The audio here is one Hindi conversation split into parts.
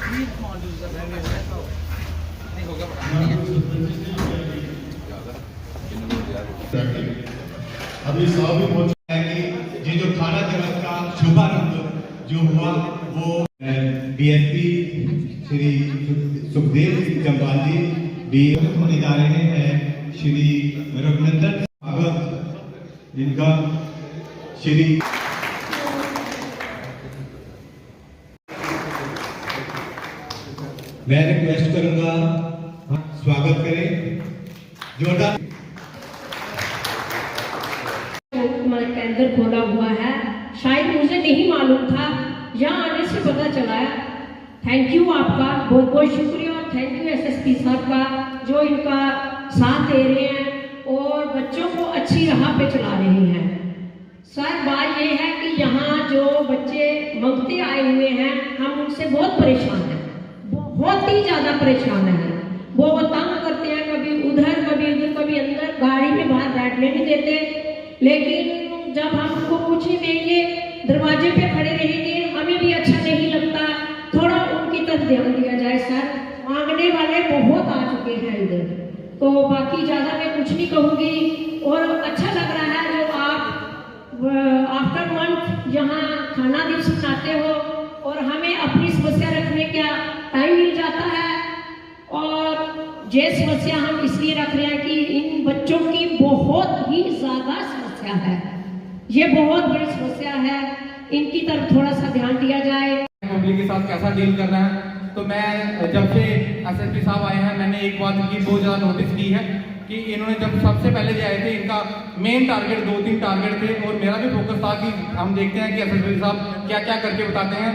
अभी साहब भी पहुंच है कि ये जो 18 जगत का शुभारंभ जो हुआ वो डीएसपी श्री सुखदेव सिंह जम्वाल जी भी होने जा रहे हैं। श्री रघुनंदन जिनका श्री मैं रिक्वेस्ट करूंगा स्वागत करें जोरदार। केंद्र खोला हुआ है, शायद मुझे नहीं मालूम था, यहाँ आने से पता चला है। थैंक यू आपका, बहुत बहुत शुक्रिया और थैंक यू एसएसपी साहब का जो इनका साथ दे रहे हैं और बच्चों को अच्छी राह पे चला रहे हैं। सर बात ये है कि यहाँ जो बच्चे मंगते आए हुए हैं हम उनसे बहुत परेशान हैं, बहुत ही ज़्यादा परेशान हैं। वो तंग करते हैं, कभी उधर कभी उधर, कभी अंदर, गाड़ी में बाहर बैठने नहीं देते। लेकिन जब हम उनको कुछ ही देंगे, दरवाजे पे खड़े रहेंगे, हमें भी अच्छा नहीं लगता। थोड़ा उनकी तरफ ध्यान दिया जाए सर, मांगने वाले बहुत आ चुके हैं इधर। तो बाकी ज़्यादा मैं कुछ नहीं कहूँगी और अच्छा लग रहा है जो आप आफ्टर मंथ यहाँ खाना दिवस मनाते हो और हमें अपनी समस्या रखने का टाइम मिल जाता है। और ये समस्या हम इसलिए रख रहे हैं कि इन बच्चों की बहुत ही ज़्यादा समस्या है, ये बहुत बड़ी समस्या है, इनकी तरफ थोड़ा सा ध्यान दिया जाए। पब्लिक के साथ कैसा डील करना है, तो मैं जब से एसएसपी साहब आए हैं मैंने एक बात की बहुत ज़्यादा नोटिस की है कि इन्होंने जब सबसे पहले जो आए थे इनका मेन टारगेट 2-3 टारगेट थे और मेरा भी फोकस था कि हम देखते हैं कि एसएसपी साहब क्या क्या करके बताते हैं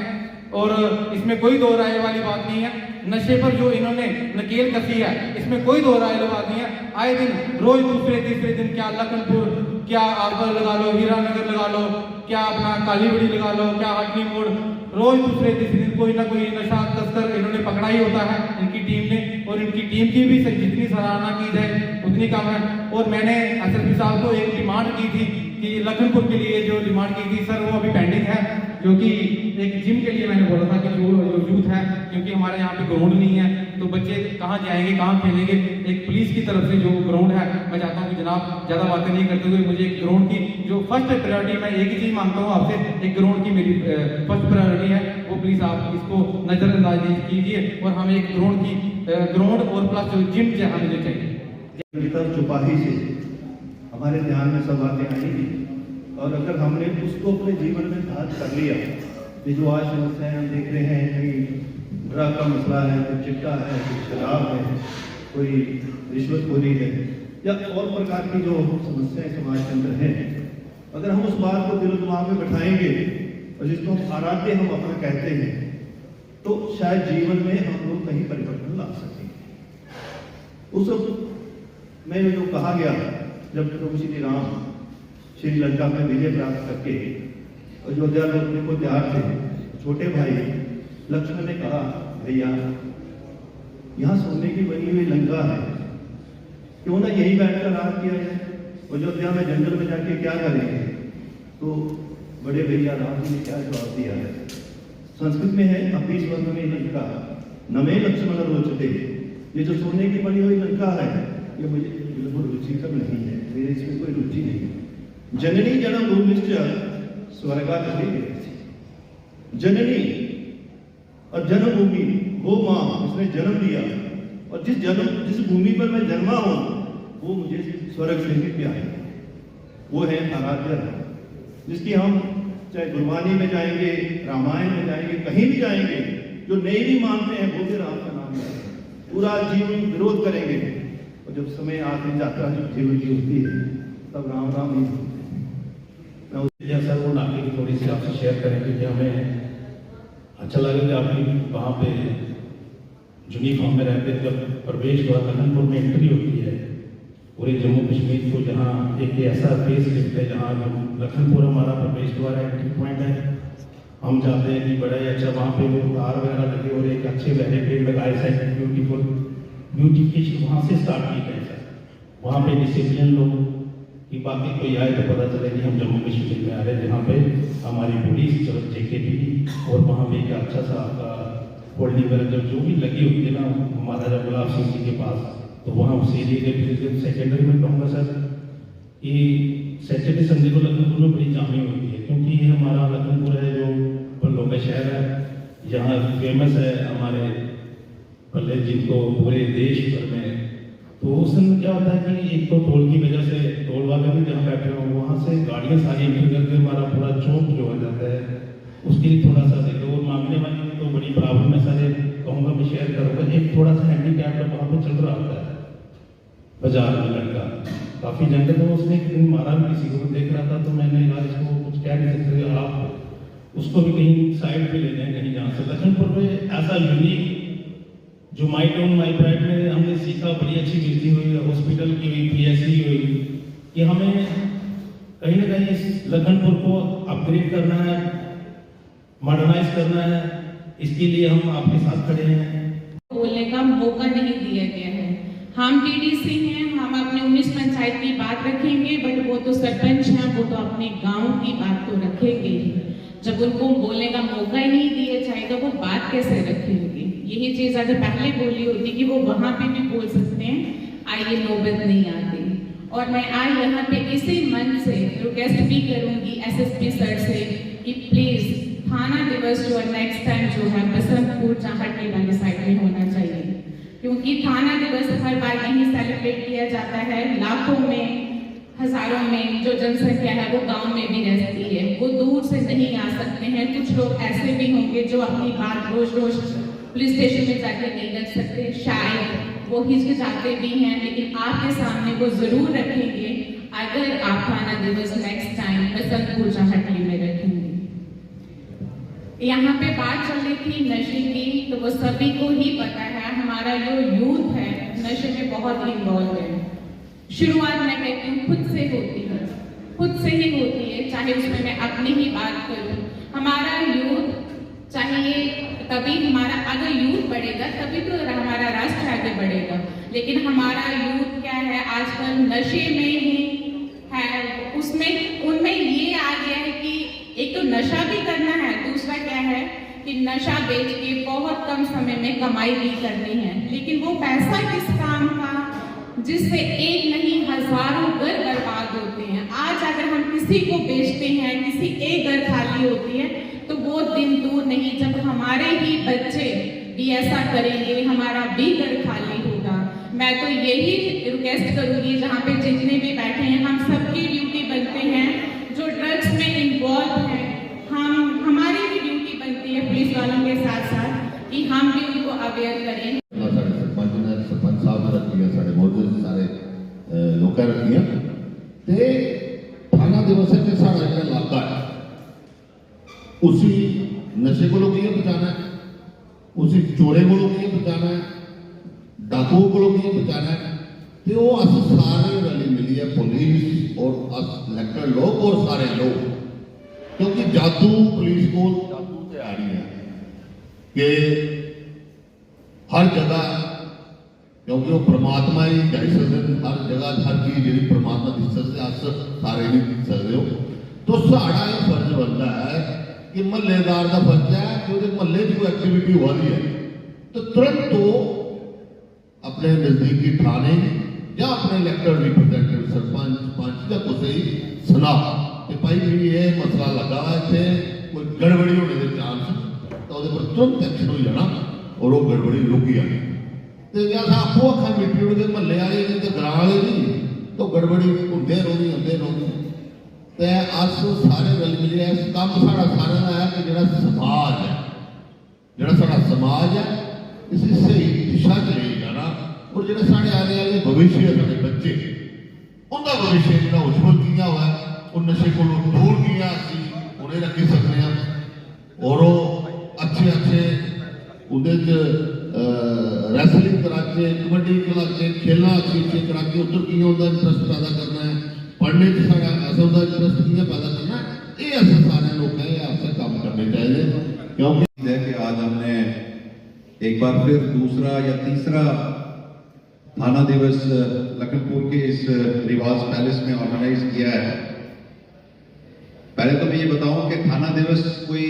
और इसमें कोई दो राय वाली बात नहीं है। नशे पर जो इन्होंने नकेल कसी है इसमें कोई दो राय वाली बात नहीं है। आए दिन रोज दूसरे तीसरे दिन क्या लखनपुर, क्या आगर लगा लो, हीरानगर लगा लो, क्या अपना कालीबड़ी लगा लो, क्या हटनी मोड़, रोज दूसरे तीसरे दिन कोई ना कोई नशा तस्कर इन्होंने पकड़ा ही होता है इनकी टीम ने। और इनकी टीम की भी जितनी सराहना की जाए उतनी कम है। और मैंने एसएसपी साहब को एक डिमांड की थी कि लखनपुर के लिए जो डिमांड की थी सर वो अभी पेंडिंग है, क्योंकि एक जिम के लिए मैंने बोला था कि जो यूथ है, क्योंकि हमारे यहाँ पे ग्राउंड नहीं है तो बच्चे कहाँ जाएंगे, कहाँ खेलेंगे। एक पुलिस की तरफ से जो ग्राउंड है, मैं चाहता हूँ कि जनाब ज़्यादा बातें नहीं करते हुए मुझे एक ग्राउंड की जो फर्स्ट प्रायोरिटी, मैं एक ही चीज़ मांगता हूँ आपसे, एक ग्राउंड की मेरी फर्स्ट प्रायोरिटी है वो प्लीज़ आप इसको नज़रअंदाज कीजिए और हमें एक ग्राउंड और प्लस जो जिम जो हमें जो चाहिए। चौपाही से हमारे ध्यान में सब बातें आएंगी और अगर हमने उसको अपने जीवन में धारण कर लिया, ये जो आज समस्याएं हम देख रहे हैं, कहीं ड्रग का मसला है, कोई चिट्टा है, कोई शराब है, कोई रिश्वतखोरी है या और प्रकार की जो समस्याएं समाज के अंदर हैं, अगर हम उस बात को दिल दिमाग में बैठाएंगे और जिसको हम आराध्य हम अपना कहते हैं, तो शायद जीवन में हम लोग कहीं परिवर्तन ला सकेंगे। उस में जो कहा गया जब प्रभु श्री राम श्रीलंका में विजय प्राप्त करके अयोध्या लौटने को तैयार थे, छोटे भाई लक्ष्मण ने कहा भैया यहाँ सोने की बनी हुई लंका है, क्यों ना यही बैठकर रात किया जाए, अयोध्या में जंगल में जाके क्या करेंगे। तो बड़े भैया राम जी ने क्या जवाब दिया है, संस्कृत में है अपनी स्वर्ग में लंका नमे लक्ष्मण रोचते, ये जो सोने की बनी हुई लंका है ये मुझे बिल्कुल रुचिकर नहीं है, मेरे इसमें कोई रुचि नहीं है। जननी जन्म भूमिश्च स्वर्गा जननी और जन्मभूमि वो माँ उसने जन्म दिया और जिस भूमि पर मैं जन्मा हूँ वो मुझे स्वर्ग से भी प्यार है, वो है आराध्य जिसकी हम चाहे गुरबानी में जाएंगे, रामायण में जाएंगे, कहीं भी जाएंगे, जो नहीं भी मानते हैं वो भी राम का नाम है, पूरा जीवन विरोध करेंगे और जब समय आखिरी यात्रा जब जीवन की होती है तब राम राम ही होते हैं। जैसा वो नाके की थोड़ी सी आपसे शेयर करेंगे कि हमें अच्छा लगेगा आपकी वहाँ पे यूनिफॉर्म में रहते जब प्रवेश द्वार लखनपुर में एंट्री होती है पूरे जम्मू कश्मीर को, जहाँ एक ऐसा फेस लिफ्ट है जहाँ लखनपुर हमारा प्रवेश द्वार है, एंट्री पॉइंट है। हम चाहते हैं कि बड़ा ही अच्छा वहाँ पे वो कार वगैरह लगे और एक अच्छे बैरिकेड लगाए साइड ब्यूटीफुल ब्यूटिफिकेशन वहाँ से स्टार्ट की गई सर। वहाँ पे डिसिप्लिन लोग कि बाकी कोई आए तो पता चले कि हम जम्मू कश्मीर में आ रहे हैं, जहाँ पे हमारी पुलिस जेके भी और वहाँ पे एक अच्छा सा आपका होल्डी वगैरह जो भी लगी होती है ना महाराजा गुलाब सिंह जी के पास, तो वहाँ उस एरिया के फिर सेकेंडरी में कहूँगा सर कि सैटरडे संडे को लखनपुर में बड़ी जामिंग होती है, क्योंकि ये हमारा लखनपुर है जो पल्लों का शहर है, यहाँ फेमस है हमारे पल्ले जिनको पूरे देश भर में। तो उस दिन क्या होता है कि एक तो टोल की वजह से टोल वाले भी जहाँ बैठे हो वहाँ से गाड़ियाँ सारी एंट्री करके हमारा पूरा चौक जो हो जाता है, उसके लिए थोड़ा सा देखो। और मांगने वाली की तो बड़ी प्रॉब्लम है सारे, कहूँगा मैं शेयर करूँगा। एक थोड़ा सा हैंडीकैप वहाँ पर चल रहा होता है बाजार में लड़का, काफ़ी जंगल, तो उसने एक दिन मारा भी किसी को, देख रहा था तो मैंने कहा इसको कुछ कह नहीं सकते, आप उसको भी कहीं साइड पे ले जाएं कहीं जहाँ से। लखनपुर में ऐसा यूनिक जो माई टाउन माई प्राइड में हमने सीखा, बड़ी अच्छी गिनती हुई, हॉस्पिटल की हुई, PSC हुई, कि हमें कहीं ना कहीं इस लखनपुर को अपग्रेड करना है, मॉडर्नाइज करना है। इसके लिए हम आपके साथ खड़े हैं। बोलने का मौका नहीं दिया गया है। हम TDC हैं, हम अपने 19 पंचायत की बात रखेंगे, बट वो तो सरपंच हैं, वो तो अपने गांव की बात तो रखेंगे ही। जब उनको बोलने का मौका ही नहीं दिया जाएगा वो बात कैसे रखेंगे? यही चीज अगर पहले बोली होती कि वो वहां पे भी बोल सकते हैं, आइए नौबत नहीं आती। और मैं आज यहाँ पे इसी मन से रिक्वेस्ट भी करूंगी SSP सर से कि प्लीज थाना दिवस जो है नेक्स्ट टाइम जो है बसंतपुर चाहटी वाली साइड में होना चाहिए, क्योंकि थाना दिवस हर बार यहीं सेलिब्रेट किया जाता है। लाखों में हजारों में जो जनसंख्या है वो गांव में भी रहती है, वो दूर से नहीं आ सकते हैं। कुछ लोग ऐसे भी होंगे जो अपनी बात रोज रोज पुलिस स्टेशन में जाके नहीं रख सकते, शायद वो हिचकिचाते भी हैं, लेकिन आपके सामने वो जरूर रखेंगे अगर आप थाना दिवस नेक्स्ट टाइम बसंतपुर चाहटी में रखेंगे। यहाँ पे बात चल रही थी नशे की, तो वो सभी को ही पता है हमारा जो यूथ है नशे में बहुत इन्वॉल्व है। शुरुआत मैं कहती हूँ खुद से होती है, खुद से ही होती है, चाहे उसमें मैं अपनी ही बात करूँ। हमारा यूथ चाहिए, तभी हमारा अगर यूथ बढ़ेगा तभी तो हमारा राष्ट्र आगे बढ़ेगा। लेकिन हमारा यूथ क्या है आजकल नशे में ही है, उसमें उनमें ये आ गया है कि एक तो नशा भी करना है, दूसरा क्या है कि नशा बेच के बहुत कम समय में कमाई भी करनी है। लेकिन वो पैसा किस काम का जिससे एक नहीं हजारों घर बर्बाद होते हैं। आज अगर हम किसी को बेचते हैं, किसी एक घर खाली होती है, तो वो दिन दूर नहीं जब हमारे ही बच्चे भी ऐसा करेंगे, हमारा भी घर खाली होगा। मैं तो यही रिक्वेस्ट करूंगी जहाँ पे जितने भी बैठे हैं, हम सबकी ड्यूटी बनते हैं जो ड्रग्स में इन्वॉल्व है, हमारी भी ड्यूटी बनती है पुलिस वालों के साथ साथ कि हम भी उनको अवेयर करें। सरपंच साहब ने रखी है, साढ़े मौजूद सारे लोग रखी है। थाना दिवस है कि साढ़ा जो इलाका है उसी नशे को बचाना है, उसी चोरे को बचाना है, डाकुओं को बचाना है। तो वो अस सारे रली मिली है, पुलिस और अस इलेक्टेड लोग और सारे लोग, क्योंकि जादू पुलिस को जादू से आ रही है कि हर जगह, क्योंकि वो परमात्मा ही कह सकते हर जगह हर चीज जी परमात्मा दिख सकते, अस सारे नहीं दिख सकते हो। तो साड़ा ये फर्ज बनता है कि महल्लेदार का फर्ज है कि वो महल्ले की कोई एक्टिविटी हो रही है तो तुरंत तो अपने नजदीकी थाने या अपने इलेक्टेड रिप्रेजेंटेटिव सरपंच पंच या कुछ ही सुना कि भाई जी ये मसला लगा है, इतने कोई गड़बड़ी होने के चांस, तो वो पर तुरंत एक्शन हो जाना और वो गड़बड़ी रुक जानी। तो या आपको अखा मिट्टी उड़ के महल्ले वाले नहीं तो ग्रां वाले नहीं, तो गड़बड़ी होंदे रोगी तो अस सारे रल मिले इस काम साढ़ा सारे का है कि जो समाज है, जो साढ़ा समाज है इसी सही दिशा च ले जाना, और जो साढ़े आने वाले भविष्य है साढ़े बच्चे, उनका भविष्य जो उज्जवल किया हुआ है, उन नशे को दूर किया उन्हें रखी सकते हैं, और वो अच्छे अच्छे उन्हें रैसलिंग कराचे, कबड्डी कराचे, खेलना अच्छी कराचे, उधर की इंटरस्ट पैदा करना है, पढ़ने से सारा ऐसा इंटरस्ट किया पैदा करना है, ये ऐसे सारे लोग हैं ऐसे काम करने चाहिए। क्योंकि है कि आज हमने एक बार फिर दूसरा या तीसरा थाना दिवस लखनपुर के इस रिवाज पैलेस में ऑर्गेनाइज किया है। पहले तो मैं ये बताऊं कि थाना दिवस कोई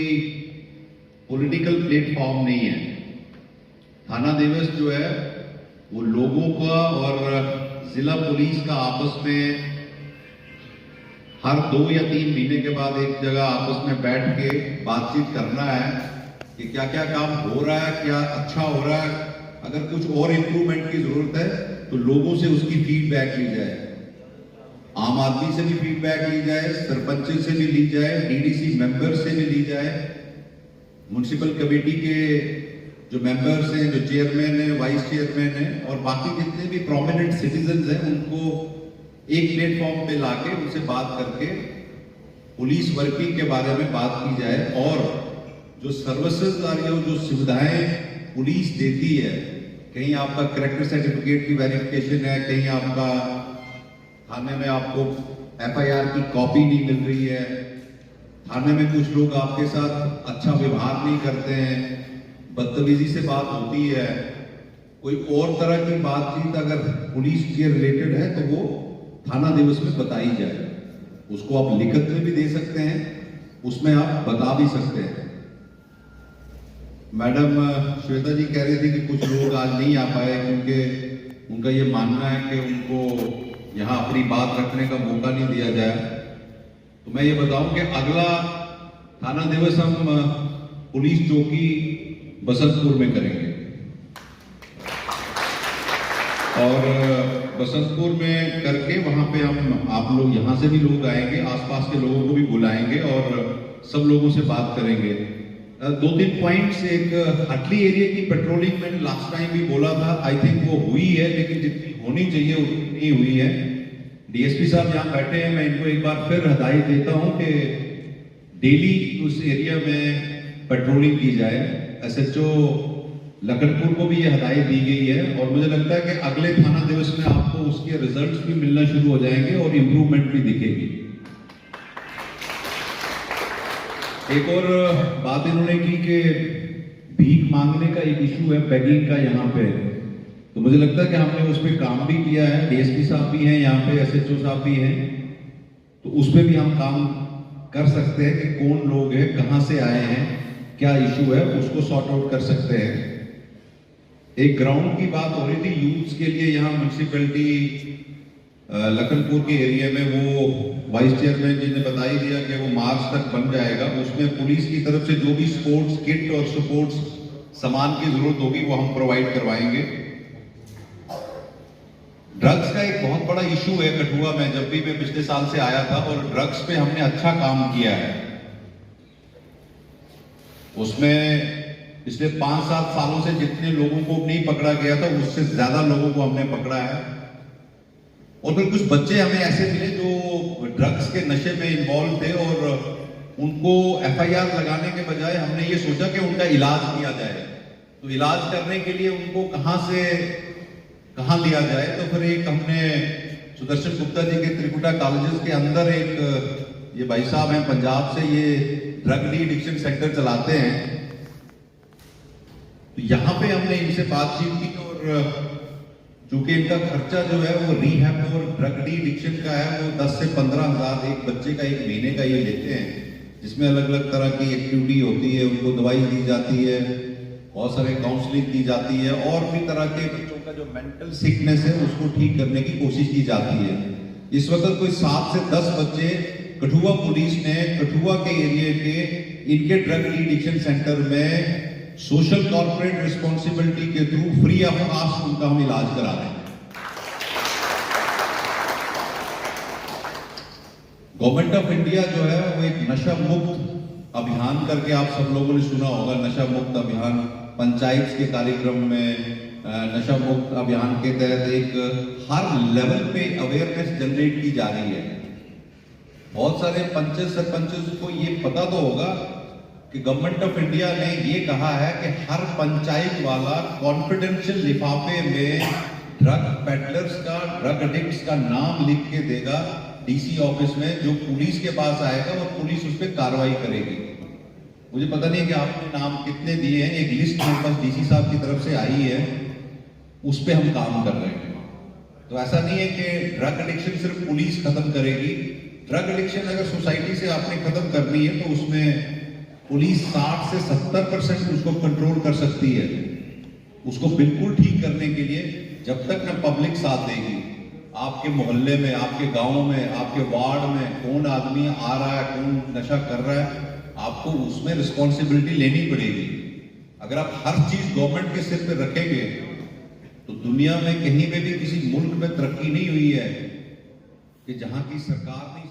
पॉलिटिकल प्लेटफॉर्म नहीं है, थाना दिवस जो है वो लोगों का और जिला पुलिस का आपस में हर 2 या 3 महीने के बाद एक जगह आपस में बैठ के बातचीत करना है कि क्या क्या काम हो रहा है, क्या अच्छा हो रहा है, अगर कुछ और इम्प्रूवमेंट की जरूरत है तो लोगों से उसकी फीडबैक ली जाए, आम आदमी से भी फीडबैक ली जाए, सरपंच से भी ली जाए, डीडीसी मेंबर से भी ली जाए, म्युनिसिपल कमेटी के जो मेंबर्स हैं, जो चेयरमैन है, वाइस चेयरमैन है और बाकी जितने भी प्रोमिनेंट सिटीजन्स हैं उनको एक प्लेटफॉर्म पे लाके उनसे बात करके पुलिस वर्किंग के बारे में बात की जाए और जो सर्विसेज आ रही है, जो सुविधाएं पुलिस देती है, कहीं आपका कैरेक्टर सर्टिफिकेट की वेरिफिकेशन है, कहीं आपका थाने में आपको एफआईआर की कॉपी नहीं मिल रही है, थाने में कुछ लोग आपके साथ अच्छा व्यवहार नहीं करते हैं, बदतमीजी से बात होती है, कोई और तरह की बातचीत अगर पुलिस के रिलेटेड है तो वो थाना दिवस में बताई जाए। उसको आप लिखित में भी दे सकते हैं, उसमें आप बता भी सकते हैं। मैडम श्वेता जी कह रही थी कि कुछ लोग आज नहीं आ पाए क्योंकि उनका ये मानना है कि उनको यहाँ अपनी बात रखने का मौका नहीं दिया जाए। तो मैं ये बताऊं कि अगला थाना दिवस हम पुलिस चौकी बसंतपुर में करेंगे और बसंतपुर में करके वहां पे हम आप लोग यहाँ से भी लोग आएंगे, आसपास के लोगों को भी बुलाएंगे और सब लोगों से बात करेंगे। 2-3 पॉइंट्स, एक अटली एरिया की पेट्रोलिंग मैंने लास्ट टाइम भी बोला था, आई थिंक वो हुई है लेकिन जितनी होनी चाहिए उतनी नहीं हुई है। डीएसपी साहब यहाँ बैठे हैं, मैं इनको एक बार फिर हिदायत देता हूँ कि डेली उस एरिया में पेट्रोलिंग की जाए। एसएचओ लखनपुर को भी ये हिदायत दी गई है और मुझे लगता है कि अगले थाना दिवस में आपको उसके रिजल्ट्स भी मिलना शुरू हो जाएंगे और इम्प्रूवमेंट भी दिखेगी। एक और बात इन्होंने की कि भीख मांगने का एक इशू है, बेगिंग का यहाँ पे, तो मुझे लगता है कि हमने उस पर काम भी किया है। डीएसपी साहब भी हैं यहाँ पे, एसएचओ साहब भी हैं, तो उस पर भी हम काम कर सकते हैं कि कौन लोग हैं, कहाँ से आए हैं, क्या इशू है, उसको सॉर्ट आउट कर सकते हैं। एक ग्राउंड की बात हो रही थी यूथ्स के लिए, यहाँ म्यूनिसिपैलिटी लखनपुर के एरिया में वो वाइस चेयरमैन जी ने बता ही दिया कि वो मार्च तक बन जाएगा। उसमें पुलिस की तरफ से जो भी स्पोर्ट्स किट और स्पोर्ट्स सामान की जरूरत होगी वो हम प्रोवाइड करवाएंगे। ड्रग्स का एक बहुत बड़ा इशू है कठुआ में, जब भी मैं पिछले साल से आया था और ड्रग्स पे हमने अच्छा काम किया है। उसमें पिछले 5-7 सालों से जितने लोगों को नहीं पकड़ा गया था उससे ज्यादा लोगों को हमने पकड़ा है। और फिर कुछ बच्चे हमें ऐसे मिले जो ड्रग्स के नशे में इन्वॉल्व थे और उनको एफआईआर लगाने के बजाय हमने ये सोचा कि उनका इलाज किया जाए। तो इलाज करने के लिए उनको कहाँ लिया जाए, तो फिर एक हमने सुदर्शन गुप्ता जी के त्रिकुटा कॉलेजेस के अंदर एक ये भाई साहब हैं पंजाब से, ये ड्रग डी एडिक्शन सेंटर चलाते हैं। तो यहाँ पे हमने इनसे बातचीत की और चूंकि इनका खर्चा जो है वो रीहैब और ड्रग डी एडिक्शन का है, वो 10 से 15 हज़ार एक बच्चे का एक महीने का ये लेते हैं, जिसमें अलग अलग तरह की एक्टिविटी होती है, उनको दवाई दी जाती है, बहुत सारे काउंसलिंग की जाती है और भी तरह के बच्चों का जो मेंटल सिकनेस है उसको ठीक करने की कोशिश की जाती है। इस वक्त कोई 7 से 10 बच्चे कठुआ पुलिस ने कठुआ के एरिया के इनके ड्रग डी एडिक्शन सेंटर में सोशल कॉर्पोरेट रिस्पॉन्सिबिलिटी के थ्रू फ्री ऑफ कॉस्ट उनका हम इलाज करा रहे हैं। गवर्नमेंट ऑफ इंडिया जो है वो एक नशा मुक्त अभियान करके आप सब लोगों ने सुना होगा, नशा मुक्त अभियान पंचायत के कार्यक्रम में नशा मुक्त अभियान के तहत एक हर लेवल पे अवेयरनेस जनरेट की जा रही है। बहुत सारे पंच सरपंच को ये पता तो होगा कि गवर्नमेंट ऑफ इंडिया ने ये कहा है कि हर पंचायत वाला कॉन्फिडेंशियल लिफाफे में ड्रग पेडलर्स का, ड्रग एडिक्ट्स का नाम लिख के देगा डीसी ऑफिस में, जो पुलिस के पास आएगा और पुलिस उस पर कार्रवाई करेगी। मुझे पता नहीं है कि आपने नाम कितने दिए हैं, एक लिस्ट मेरे पास डीसी साहब की तरफ से आई है, उस पर हम काम कर रहे हैं। तो ऐसा नहीं है कि ड्रग एडिक्शन सिर्फ पुलिस खत्म करेगी। ड्रग एडिक्शन अगर सोसाइटी से आपने खत्म करनी है तो उसमें पुलिस 60 से 70% उसको कंट्रोल कर सकती है। उसको बिल्कुल ठीक करने के लिए जब तक न पब्लिक साथ देगी, आपके मोहल्ले में, आपके गांव में, आपके वार्ड में कौन आदमी आ रहा है, कौन नशा कर रहा है, आपको उसमें रिस्पॉन्सिबिलिटी लेनी पड़ेगी। अगर आप हर चीज गवर्नमेंट के सिर पे रखेंगे तो दुनिया में कहीं पे भी किसी मुल्क में तरक्की नहीं हुई है कि जहां की सरकार नहीं